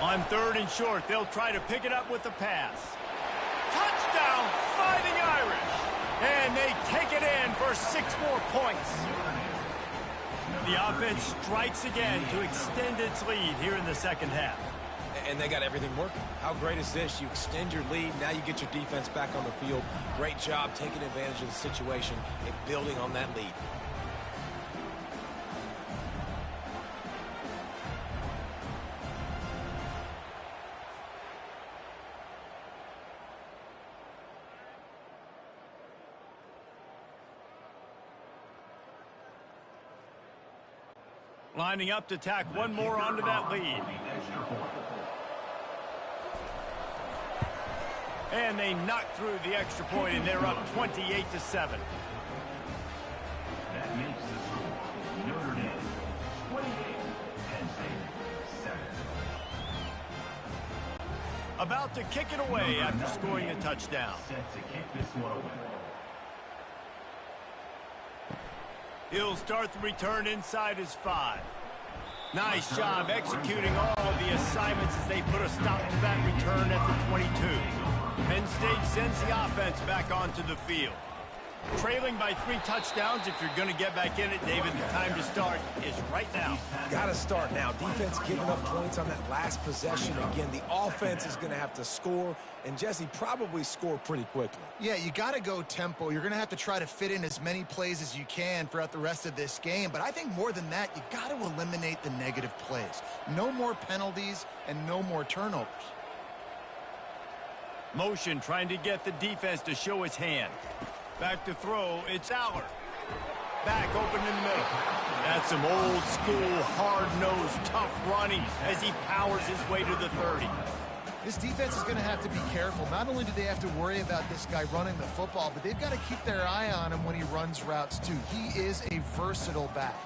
On 3rd and short, they'll try to pick it up with the pass. Touchdown, Fighting Irish! And they take it in for 6 more points. The offense strikes again to extend its lead here in the second half. And they got everything working. How great is this? You extend your lead, now you get your defense back on the field. Great job taking advantage of the situation and building on that lead. Lining up to tack one more onto that lead. And they knock through the extra point, and they're up 28-7. That makes the score Notre Dame 28, Penn State 7. About to kick it away after scoring a touchdown. Set to kick this one away. He'll start the return inside his 5. Nice job executing all the assignments as they put a stop to that return at the 22. Penn State sends the offense back onto the field. Trailing by 3 touchdowns, if you're going to get back in it, David, the time to start is right now. Got to start now. Defense giving up points on that last possession. Again, the offense is going to have to score, and Jesse probably score pretty quickly. Yeah, you got to go tempo. You're going to have to try to fit in as many plays as you can throughout the rest of this game. But I think more than that, you got to eliminate the negative plays. No more penalties and no more turnovers. Motion trying to get the defense to show its hand. Back to throw, it's Aller. Back open in the middle. That's some old school, hard-nosed, tough running as he powers his way to the 30. This defense is going to have to be careful. Not only do they have to worry about this guy running the football, but they've got to keep their eye on him when he runs routes too. He is a versatile back.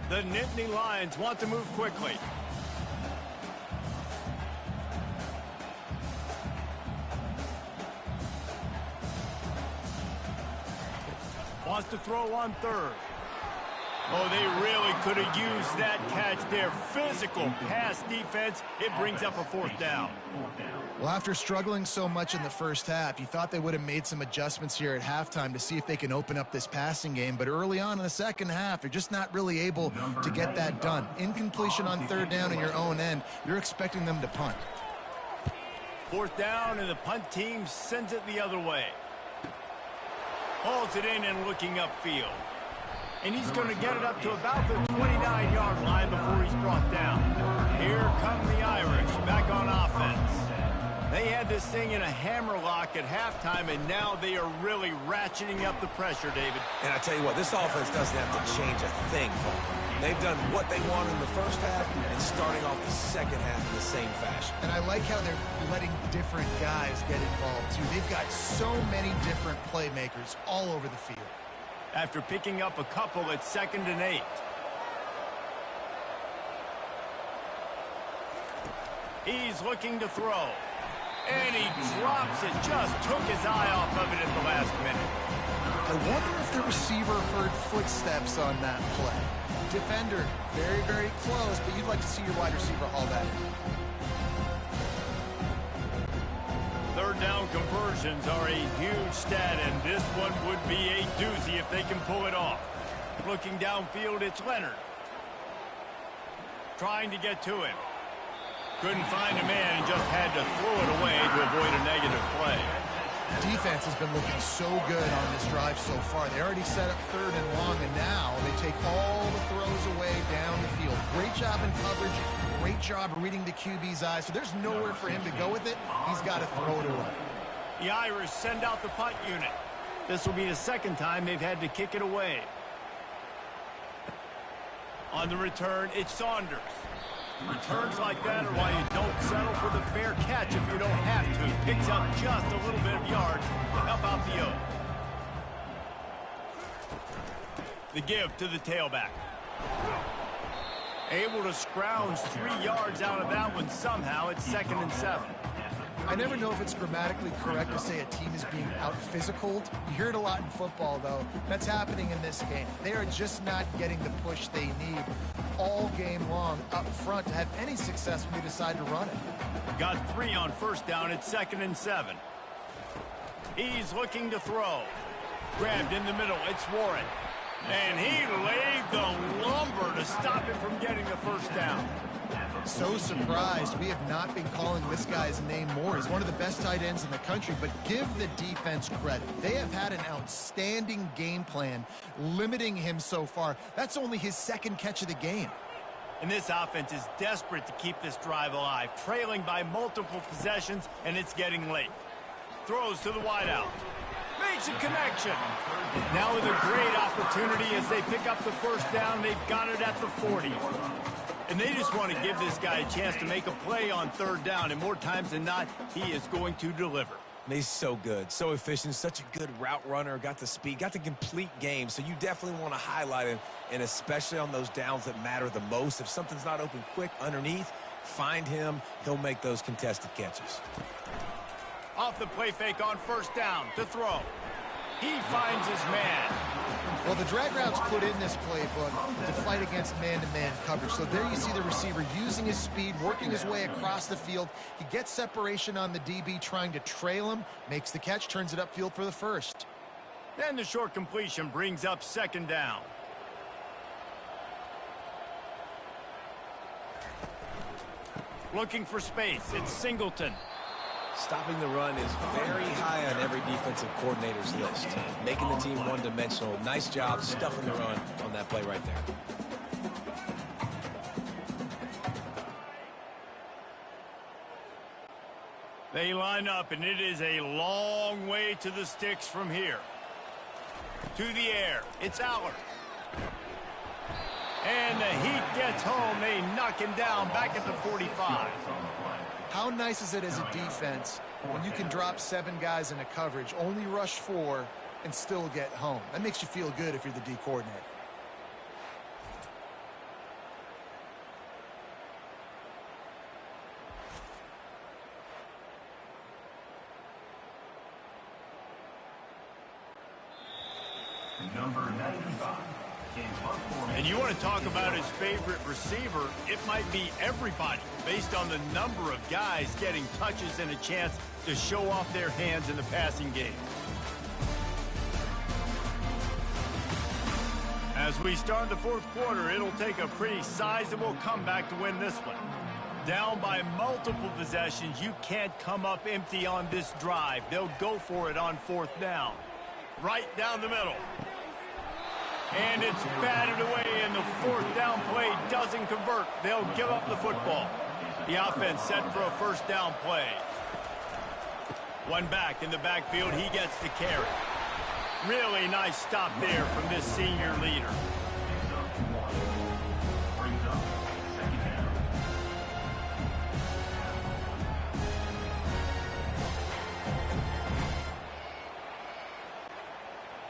The Nittany Lions want to move quickly. Wants to throw on 3rd. Oh, they really could have used that catch there. Physical pass defense. It brings up a 4th down. Well, after struggling so much in the first half, you thought they would have made some adjustments here at halftime to see if they can open up this passing game. But early on in the second half, they're just not really able to get that done. Incompletion on 3rd down in your own end. You're expecting them to punt. 4th down, and the punt team sends it the other way. Hauls it in and looking upfield. And he's going to get it up to about the 29-yard line before he's brought down. Here come the Irish back on offense. They had this thing in a hammerlock at halftime, and now they are really ratcheting up the pressure, David. And I tell you what, this offense doesn't have to change a thing. They've done what they want in the first half and starting off the second half in the same fashion. And I like how they're letting different guys get involved, too. They've got so many different playmakers all over the field. After picking up a couple at 2nd and 8. He's looking to throw. And he drops it. Just took his eye off of it at the last minute. I wonder if the receiver heard footsteps on that play. Defender, very, very close, but you'd like to see your wide receiver haul that in. 3rd down conversions are a huge stat, and this one would be a doozy if they can pull it off. Looking downfield, it's Leonard. Trying to get to him. Couldn't find a man and just had to throw it away to avoid a negative play. Defense has been looking so good on this drive so far. They already set up 3rd and long, and now they take all the throws away down the field. Great job in coverage. Great job reading the QB's eyes. So there's nowhere for him to go with it. He's got to throw it away. The Irish send out the punt unit. This will be the 2nd time they've had to kick it away. On the return, it's Saunders. Returns like that are why you don't settle for the fair catch if you don't have to. Picks up just a little bit of yards to help out the O. The give to the tailback. Able to scrounge 3 yards out of that one somehow. It's 2nd and 7. I never know if it's grammatically correct to say a team is being out-physicaled. You hear it a lot in football, though. That's happening in this game. They are just not getting the push they need all game long up front to have any success when they decide to run it. Got 3 on first down. It's 2nd and 7. He's looking to throw. Grabbed in the middle. It's Warren. And he laid the lumber to stop him from getting the first down. So surprised we have not been calling this guy's name more. He's one of the best tight ends in the country, but give the defense credit. They have had an outstanding game plan limiting him so far. That's only his 2nd catch of the game. And this offense is desperate to keep this drive alive, trailing by multiple possessions, and it's getting late. Throws to the wideout. Makes a connection. Now with a great opportunity as they pick up the first down. They've got it at the 40. And they just want to give this guy a chance to make a play on 3rd down. And more times than not, he is going to deliver. He's so good, so efficient, such a good route runner, got the speed, got the complete game. So you definitely want to highlight him, and especially on those downs that matter the most. If something's not open quick underneath, find him. He'll make those contested catches. Off the play fake on first down to throw. He finds his man. Well, the drag routes put in this playbook to fight against man-to-man coverage. So there you see the receiver using his speed, working his way across the field. He gets separation on the DB, trying to trail him, makes the catch, turns it upfield for the first. Then the short completion brings up 2nd down. Looking for space. It's Singleton. Stopping the run is very high on every defensive coordinator's list. Making the team one-dimensional. Nice job stuffing the run on that play right there. They line up, and it is a long way to the sticks from here. To the air. It's Allard. And the heat gets home. They knock him down back at the 45. How nice is it as a defense when you can drop 7 guys in a coverage, only rush 4, and still get home? That makes you feel good if you're the D coordinator. Number 95. And you want to talk about his favorite receiver, it might be everybody, based on the number of guys getting touches and a chance to show off their hands in the passing game. As we start the 4th quarter, it'll take a pretty sizable comeback to win this one. Down by multiple possessions, you can't come up empty on this drive. They'll go for it on 4th down. Right down the middle. And it's batted away, and the 4th down play doesn't convert. They'll give up the football. The offense set for a 1st down play. One back in the backfield. He gets the carry. Really nice stop there from this senior leader.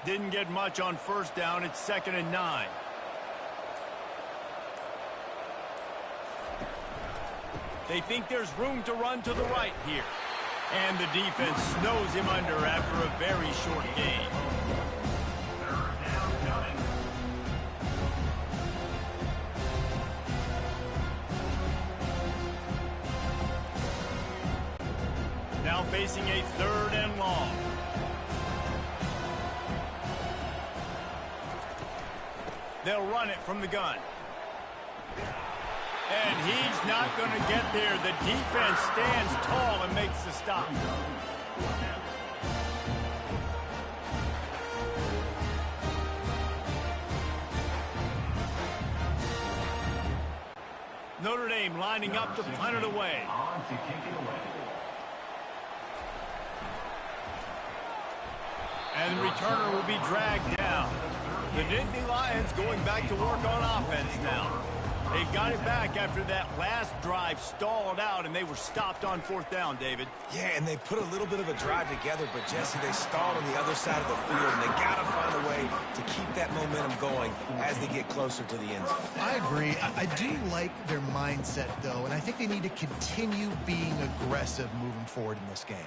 Didn't get much on 1st down. It's 2nd and 9. They think there's room to run to the right here. And the defense snows him under after a very short gain. 3rd down coming. Now facing a 3rd and long. They'll run it from the gun. And he's not going to get there. The defense stands tall and makes the stop. Notre Dame lining up to punt it away. On to kick it away. And the returner will be dragged down. The Nittany Lions going back to work on offense now. They got it back after that last drive stalled out, and they were stopped on fourth down, David. Yeah, and they put a little bit of a drive together, but, Jesse, they stalled on the other side of the field, and they got to find a way to keep that momentum going as they get closer to the end zone. I agree. I do like their mindset, though, and I think they need to continue being aggressive moving forward in this game.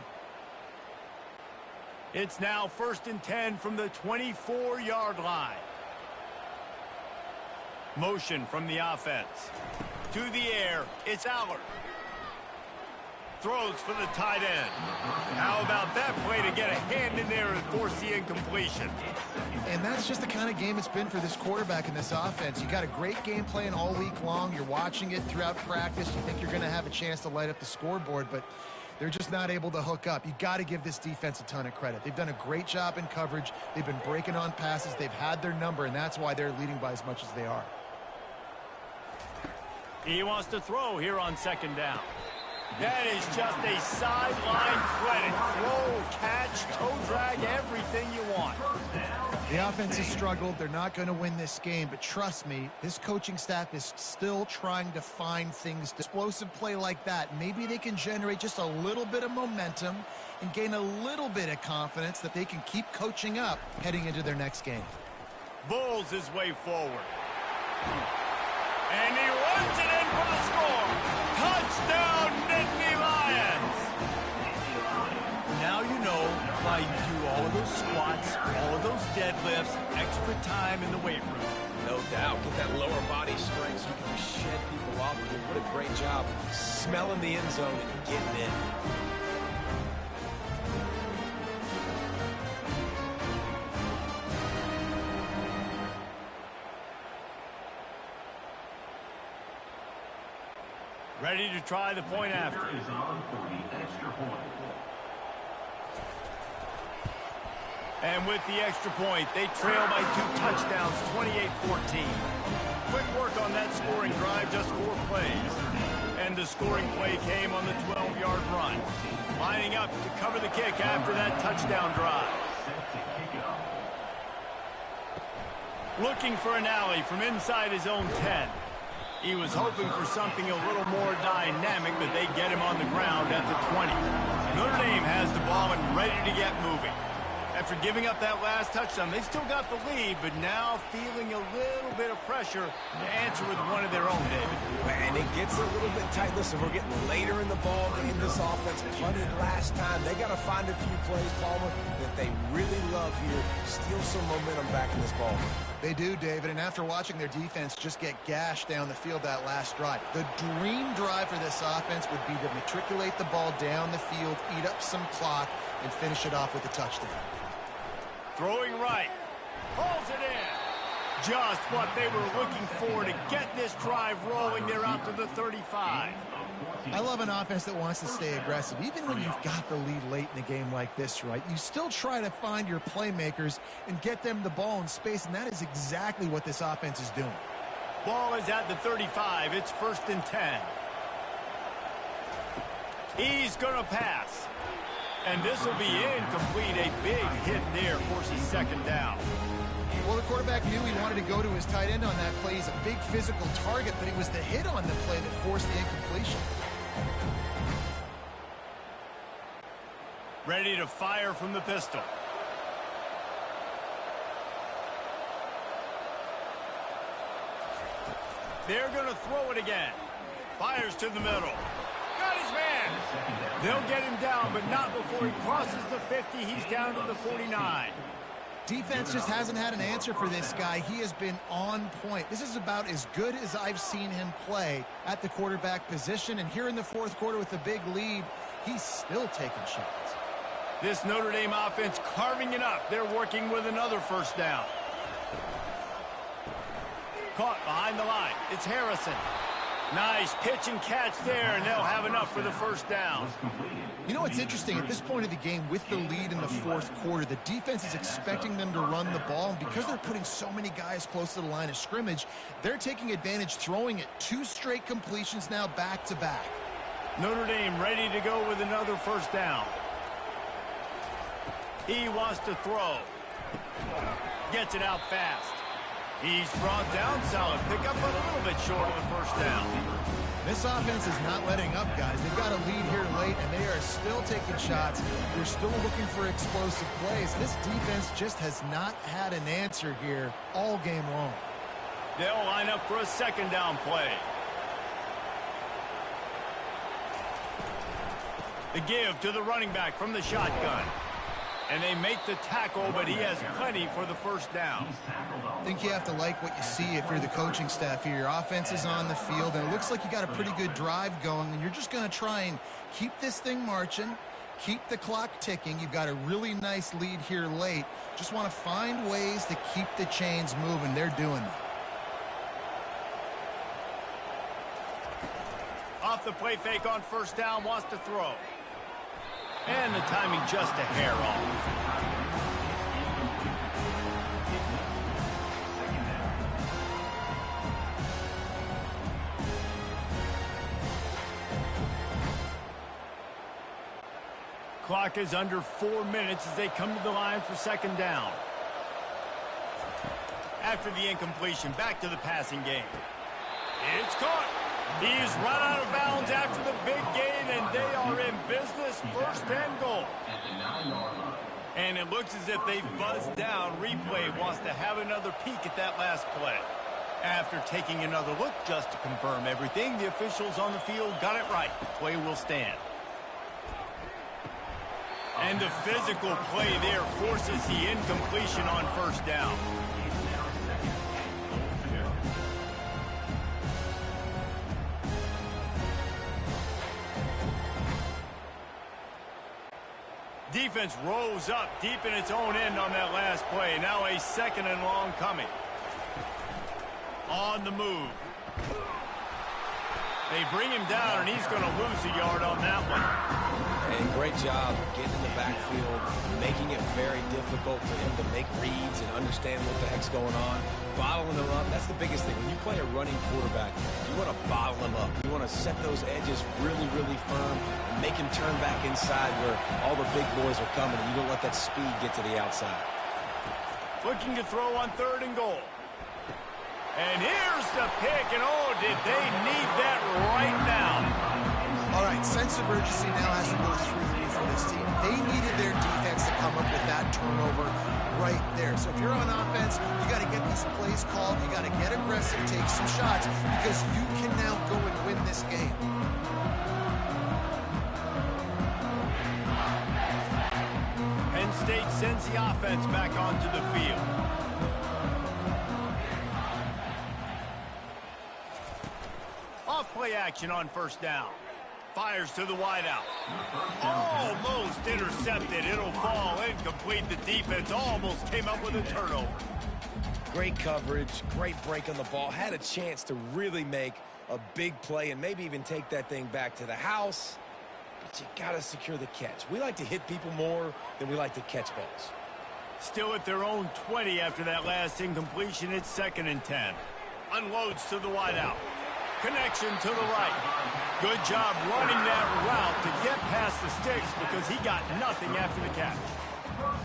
It's now 1st and 10 from the 24-yard line. Motion from the offense. To the air, it's Allard. Throws for the tight end. How about that play to get a hand in there and force the incompletion? And that's just the kind of game it's been for this quarterback in this offense. You got a great game plan all week long. You're watching it throughout practice. You think you're going to have a chance to light up the scoreboard, but they're just not able to hook up. You got to give this defense a ton of credit. They've done a great job in coverage. They've been breaking on passes. They've had their number, and that's why they're leading by as much as they are. He wants to throw here on 2nd down. That is just a sideline credit. Throw, catch, toe drag, everything you want. The offense has struggled. They're not going to win this game, but trust me, this coaching staff is still trying to find things. Explosive play like that, maybe they can generate just a little bit of momentum and gain a little bit of confidence that they can keep coaching up heading into their next game. Bulls his way forward. And he runs it in for the score. Touchdown, Nittany Lions. Now you know why you do all of those squats, all of those deadlifts, extra time in the weight room. No doubt. Get that lower body strength so you can shed people off. What a great job smelling the end zone and getting in. Ready to try the point after. Is on for the extra point. And with the extra point, they trail by 2 touchdowns, 28-14. Quick work on that scoring drive, just 4 plays. And the scoring play came on the 12-yard run. Lining up to cover the kick after that touchdown drive. Looking for an alley from inside his own 10. He was hoping for something a little more dynamic, but they get him on the ground at the 20. Notre Dame has the ball and ready to get moving. After giving up that last touchdown, they still got the lead, but now feeling a little bit of pressure to answer with one of their own, David. And it gets a little bit tight. Listen, we're getting later in the ball game. This offense punted last time. They got to find a few plays, Palmer, that they really love here. Steal some momentum back in this ball game. They do, David, and after watching their defense just get gashed down the field that last drive, the dream drive for this offense would be to matriculate the ball down the field, eat up some clock, and finish it off with a touchdown. Throwing right. Pulls it in. Just what they were looking for to get this drive rolling. They're out to the 35. I love an offense that wants to stay aggressive. Even when you've got the lead late in a game like this, right, you still try to find your playmakers and get them the ball in space, and that is exactly what this offense is doing. Ball is at the 35. It's 1st and 10. He's going to pass. And this will be incomplete. A big hit there forces 2nd down. Well, the quarterback knew he wanted to go to his tight end on that play. He's a big physical target, but it was the hit on the play that forced the incompletion. Ready to fire from the pistol. They're going to throw it again. Fires to the middle. Got his man. They'll get him down, but not before he crosses the 50. He's down to the 49. Defense just hasn't had an answer for this guy. He has been on point. This is about as good as I've seen him play at the quarterback position. And here in the 4th quarter with the big lead, he's still taking shots. This Notre Dame offense carving it up. They're working with another 1st down. Caught behind the line. It's Harrison. Nice pitch and catch there, and they'll have enough for the 1st down. You know what's interesting? At this point of the game, with the lead in the 4th quarter, the defense is expecting them to run the ball, and because they're putting so many guys close to the line of scrimmage, they're taking advantage, throwing it 2 straight completions now back-to-back. Notre Dame ready to go with another 1st down. He wants to throw. Gets it out fast. He's brought down. Solid pickup, but a little bit short of the first down. This offense is not letting up, guys. They've got a lead here late, and they are still taking shots. They're still looking for explosive plays. This defense just has not had an answer here all game long. They'll line up for a second down play. The give to the running back from the shotgun. And they make the tackle, but he has plenty for the first down. I think you have to like what you see if you're the coaching staff here. Your offense is on the field, and it looks like you got a pretty good drive going, and you're just going to try and keep this thing marching, keep the clock ticking. You've got a really nice lead here late. Just want to find ways to keep the chains moving. They're doing that. Off the play fake on first down, wants to throw. And the timing just a hair off. Clock is under 4 minutes as they come to the line for second down. After the incompletion, back to the passing game. It's caught. He's run out of bounds after the big gain, and they are in business. First and goal. And it looks as if they've buzzed down. Replay wants to have another peek at that last play. After taking another look just to confirm everything, the officials on the field got it right. Play will stand. And the physical play there forces the incompletion on first down. Defense rose up deep in its own end on that last play. Now a second and long coming. On the move. They bring him down, and he's going to lose a yard on that one. And great job getting in the backfield, making it very difficult for him to make reads and understand what the heck's going on. Bottling them up, that's the biggest thing. When you play a running quarterback, you want to bottle them up. You want to set those edges really, really firm and make him turn back inside where all the big boys are coming, and you don't let that speed get to the outside. Looking to throw on third and goal. And here's the pick, and oh, did they need that right now. All right, sense of urgency now has to go through for this team. They needed their defense to come up with that turnover right there. So if you're on offense, you got to get these plays called. You got to get aggressive, take some shots, because you can now go and win this game. Penn State sends the offense back onto the field. Off play action on first down. Fires to the wideout. Almost intercepted. It'll fall incomplete. The defense almost came up with a turnover. Great coverage, great break on the ball. Had a chance to really make a big play and maybe even take that thing back to the house. But you got to secure the catch. We like to hit people more than we like to catch balls. Still at their own 20 after that last incompletion. It's second and 10. Unloads to the wideout. Connection to the right. Good job running that route to get past the sticks because he got nothing after the catch.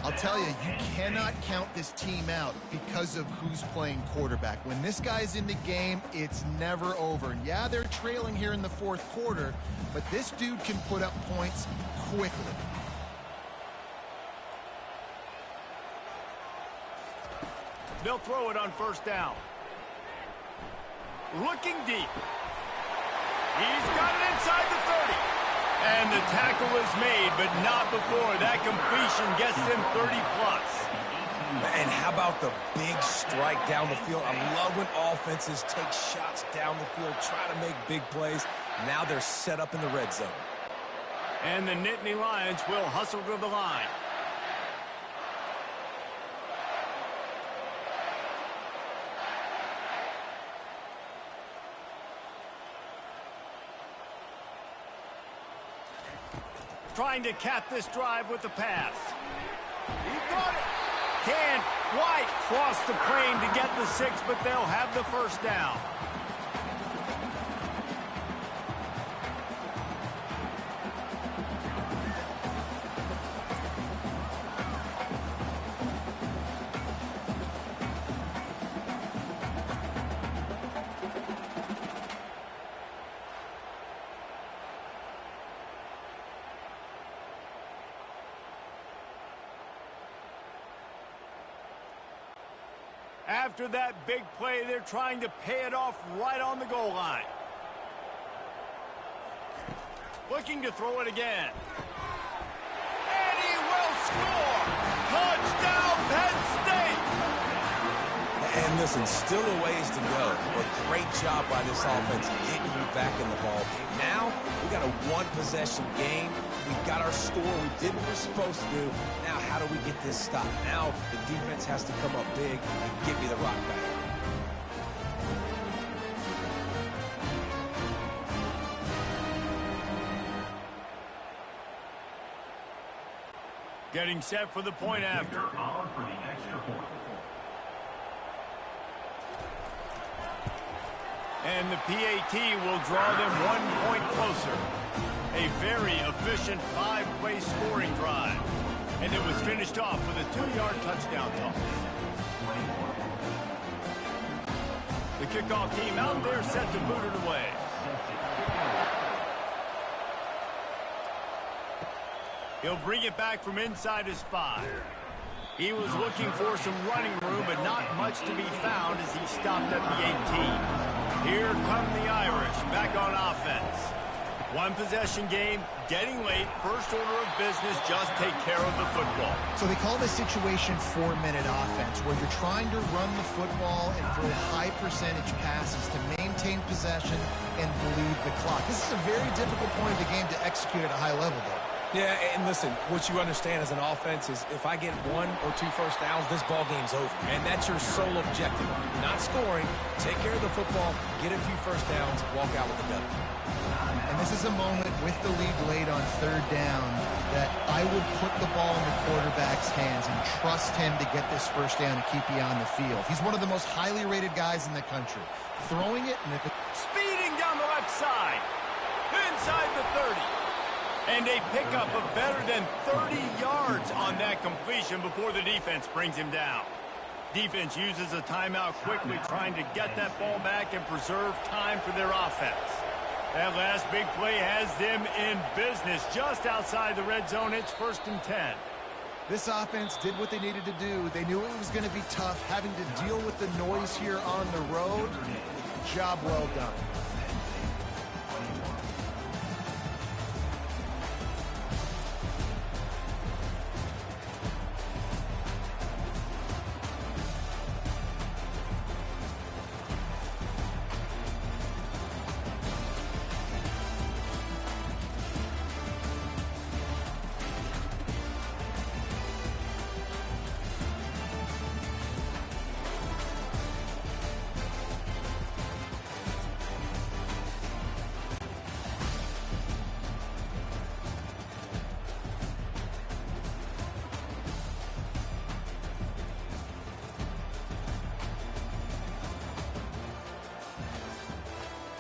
I'll tell you, you cannot count this team out because of who's playing quarterback. When this guy's in the game, it's never over. And yeah, they're trailing here in the fourth quarter, but this dude can put up points quickly. They'll throw it on first down. Looking deep. He's got it inside the 30. And the tackle is made, but not before. That completion gets them 30+. And how about the big strike down the field? I love when offenses take shots down the field, try to make big plays. Now they're set up in the red zone. And the Nittany Lions will hustle to the line. Trying to cap this drive with the pass. He got it. Can't quite cross the plane to get the 6, but they'll have the first down. After that big play, they're trying to pay it off right on the goal line. Looking to throw it again. And he will score! Touchdown, Penn State! And listen, still a ways to go, but great job by this offense getting you back in the ball game. Now, we got a one-possession game. We got our score. We did what we're supposed to do. Now, how do we get this stopped? Now, the defense has to come up big and give me the rock back. Getting set for the point after. On for the extra point. And the PAT will draw them 1 point closer. A very efficient 5-play scoring drive. And it was finished off with a 2-yard touchdown toss. The kickoff team out there set to boot it away. He'll bring it back from inside his 5. He was looking for some running room, but not much to be found as he stopped at the 18. Here come the Irish back on offense. One possession game, getting late, first order of business, just take care of the football. So they call this situation 4-minute offense, where you're trying to run the football and throw high percentage passes to maintain possession and bleed the clock. This is a very difficult point of the game to execute at a high level, though. Yeah, and listen, what you understand as an offense is if I get 1 or 2 first downs, this ball game's over. And that's your sole objective. Not scoring, take care of the football, get a few first downs, walk out with the W. And this is a moment with the lead late on 3rd down that I would put the ball in the quarterback's hands and trust him to get this first down and keep you on the field. He's one of the most highly rated guys in the country. Throwing it, and if it... Speeding down the left side. Inside the 30. And a pickup of better than 30 yards on that completion before the defense brings him down. Defense uses a timeout quickly, trying to get that ball back and preserve time for their offense. That last big play has them in business just outside the red zone. It's 1st and 10. This offense did what they needed to do. They knew it was going to be tough, having to deal with the noise here on the road. Job well done.